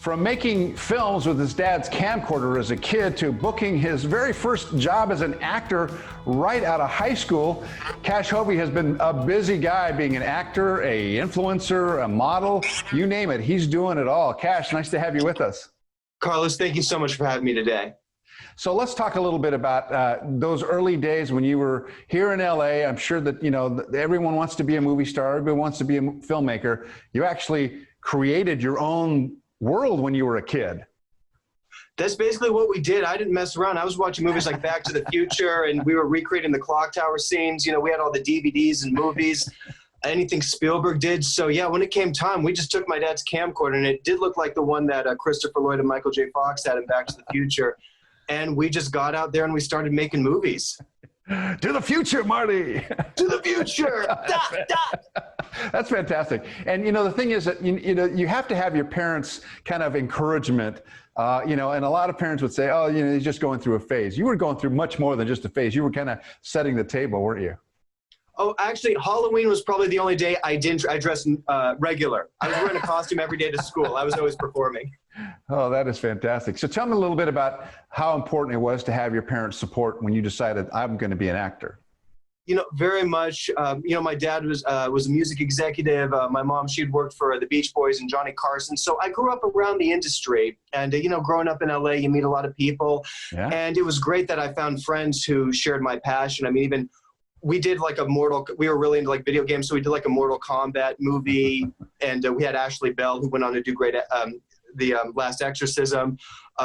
From making films with his dad's camcorder as a kid to booking his very first job as an actor right out of high school, Kash Hovey has been a busy guy, being an actor, a influencer, a model, you name it. He's doing it all. Kash, nice to have you with us. Carlos, thank you so much for having me today. So let's talk a little bit about those early days when you were here in LA. I'm sure that, you know, everyone wants to be a movie star, everyone wants to be a filmmaker. You actually created your own world when you were a kid. That's basically what we did. I didn't mess around. I was watching movies like Back to the Future, and we were recreating the clock tower scenes. You know, we had all the DVDs and movies, anything Spielberg did. So yeah, when it came time, we just took my dad's camcorder, and it did look like the one that Christopher Lloyd and Michael J. Fox had in Back to the Future. And we just got out there and we started making movies. To the future, Marty. To the future. Dot, dot. That's fantastic. And you know, the thing is that you have to have your parents' kind of encouragement. You know, and a lot of parents would say, "Oh, you know, he's just going through a phase." You were going through much more than just a phase. You were kind of setting the table, weren't you? Oh, actually, Halloween was probably the only day I dressed regular. I was wearing a costume every day to school. I was always performing. Oh, that is fantastic. So tell me a little bit about how important it was to have your parents' support when you decided, I'm going to be an actor. You know, very much. You know, my dad was a music executive. My mom, she'd worked for the Beach Boys and Johnny Carson. So I grew up around the industry. And, you know, growing up in LA, you meet a lot of people. Yeah. And it was great that I found friends who shared my passion. I mean, even we did like we were really into like video games. So we did like a Mortal Kombat movie. And we had Ashley Bell, who went on to do great the Last Exorcism.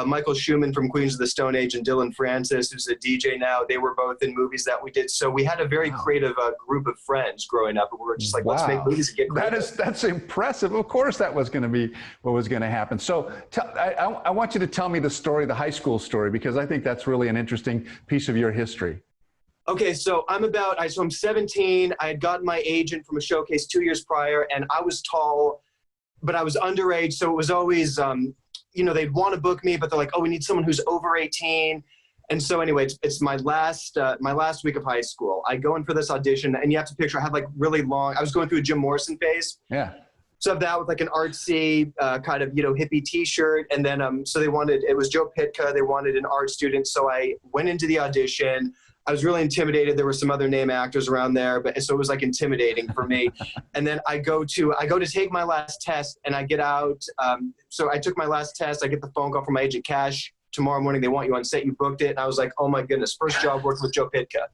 Michael Schumann from Queens of the Stone Age and Dylan Francis, who's a DJ now, they were both in movies that we did. So we had a very creative group of friends growing up. And we were just like, let's make movies and get creative. That's impressive. Of course, that was going to be what was going to happen. So I want you to tell me the story, the high school story, because I think that's really an interesting piece of your history. Okay, so I'm 17. I had gotten my agent from a showcase 2 years prior, and I was tall, but I was underage, so it was always, you know, they'd want to book me, but they're like, oh, we need someone who's over 18. And so anyway, it's my last week of high school. I go in for this audition, and you have to picture, I had like really long, I was going through a Jim Morrison phase. Yeah. So I have that with like an artsy kind of, you know, hippie t-shirt. And then, so it was Joe Pitka, they wanted an art student. So I went into the audition. I was really intimidated. There were some other name actors around there, but so it was like intimidating for me. And then I go to take my last test, and I get out. So I took my last test. I get the phone call from my agent, Kash. Tomorrow morning they want you on set. You booked it. And I was like, oh my goodness, first job working with Joe Pitka.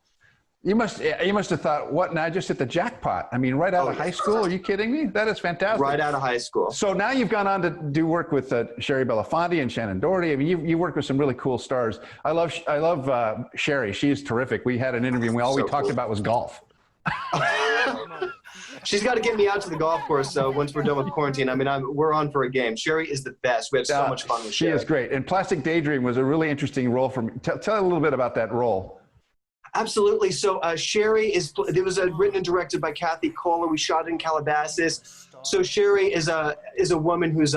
You must have thought, what? Now I just hit the jackpot. I mean, right out of high school? Are you kidding me? That is fantastic. Right out of high school. So now you've gone on to do work with Shari Belafonte and Shannen Doherty. I mean, you work with some really cool stars. I love Shari. She's terrific. We had an interview, and all we talked about was golf. She's got to get me out to the golf course. So once we're done with quarantine, I mean, we're on for a game. Shari is the best. We had so much fun with Shari. She is great. And Plastic Daydream was a really interesting role for me. Tell a little bit about that role. Absolutely. So Shari it was written and directed by Kathy Kolla. We shot it in Calabasas. So Shari is a woman who's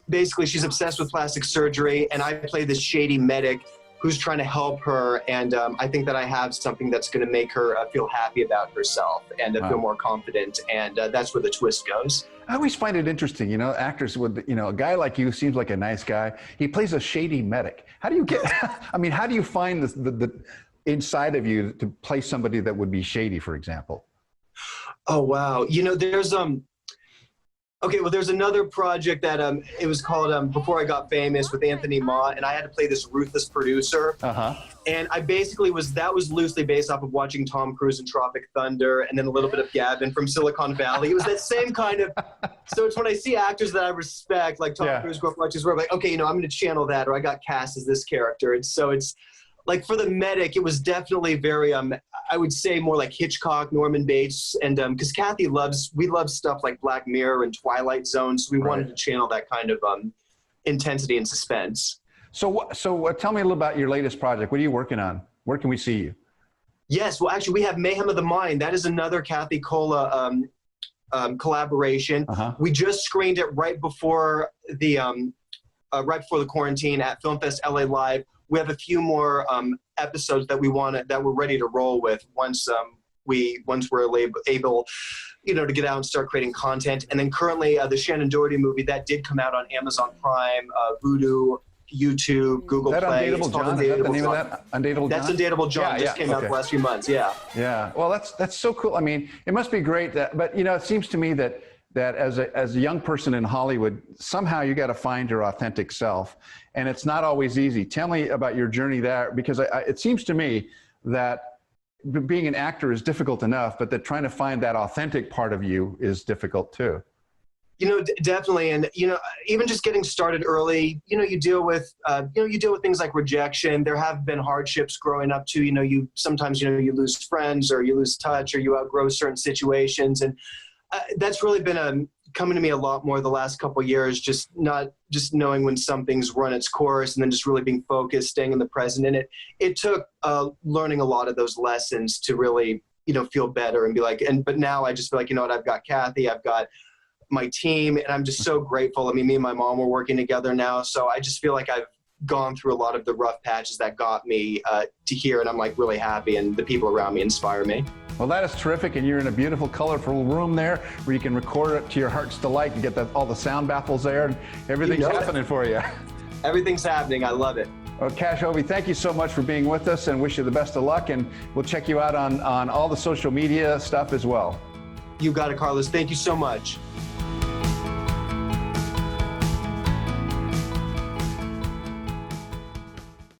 basically she's obsessed with plastic surgery, and I play this shady medic who's trying to help her. And I think that I have something that's going to make her feel happy about herself and feel more confident. And that's where the twist goes. I always find it interesting, you know, actors with, you know, a guy like you seems like a nice guy. He plays a shady medic. How do you get, I mean, how do you find the inside of you to play somebody that would be shady, for example? Oh, wow. You know, there's, okay, well, there's another project that it was called Before I Got Famous with Anthony Ma, and I had to play this ruthless producer. And I basically that was loosely based off of watching Tom Cruise in Tropic Thunder, and then a little bit of Gavin from Silicon Valley. It was that same kind of, so it's when I see actors that I respect, like Tom Cruise, where I'm like, okay, you know, I'm going to channel that, or I got cast as this character. And so it's, like for the medic, it was definitely very, I would say more like Hitchcock, Norman Bates, and because Kathy we love stuff like Black Mirror and Twilight Zone, so we wanted to channel that kind of intensity and suspense. So tell me a little about your latest project. What are you working on? Where can we see you? Yes, well, actually, we have Mayhem of the Mind. That is another Kathy Kolla collaboration. We just screened it right before the quarantine at Film Fest LA Live. We have a few more episodes that we're ready to roll with once we're able you know, to get out and start creating content. And then currently the Shannen Doherty movie that did come out on Amazon Prime, Vudu, YouTube, Google Play. Undateable John? Is that the name of that? Undateable John? That's Undateable John. Just came out the last few months. Yeah. Yeah. Well, that's so cool. I mean, it must be great that, but you know, it seems to me that as a young person in Hollywood, somehow you got to find your authentic self, and it's not always easy. Tell me about your journey there, because it seems to me that being an actor is difficult enough, but that trying to find that authentic part of you is difficult too. You know, definitely. And, you know, even just getting started early, you know, you deal with things like rejection. There have been hardships growing up too. You know, sometimes, you know, you lose friends or you lose touch or you outgrow certain situations. And that's really been coming to me a lot more the last couple of years, just knowing when something's run its course and then just really being focused, staying in the present. And it took learning a lot of those lessons to really, you know, feel better and be like, but now I just feel like, you know what, I've got Kathy, I've got my team, and I'm just so grateful. I mean, me and my mom are working together now. So I just feel like I've gone through a lot of the rough patches that got me to here. And I'm like really happy, and the people around me inspire me. Well, that is terrific, and you're in a beautiful, colorful room there where you can record it to your heart's delight and get all the sound baffles there, and everything's happening for you. Everything's happening. I love it. Well, Kash Hovey, thank you so much for being with us, and wish you the best of luck, and we'll check you out on all the social media stuff as well. You got it, Carlos. Thank you so much.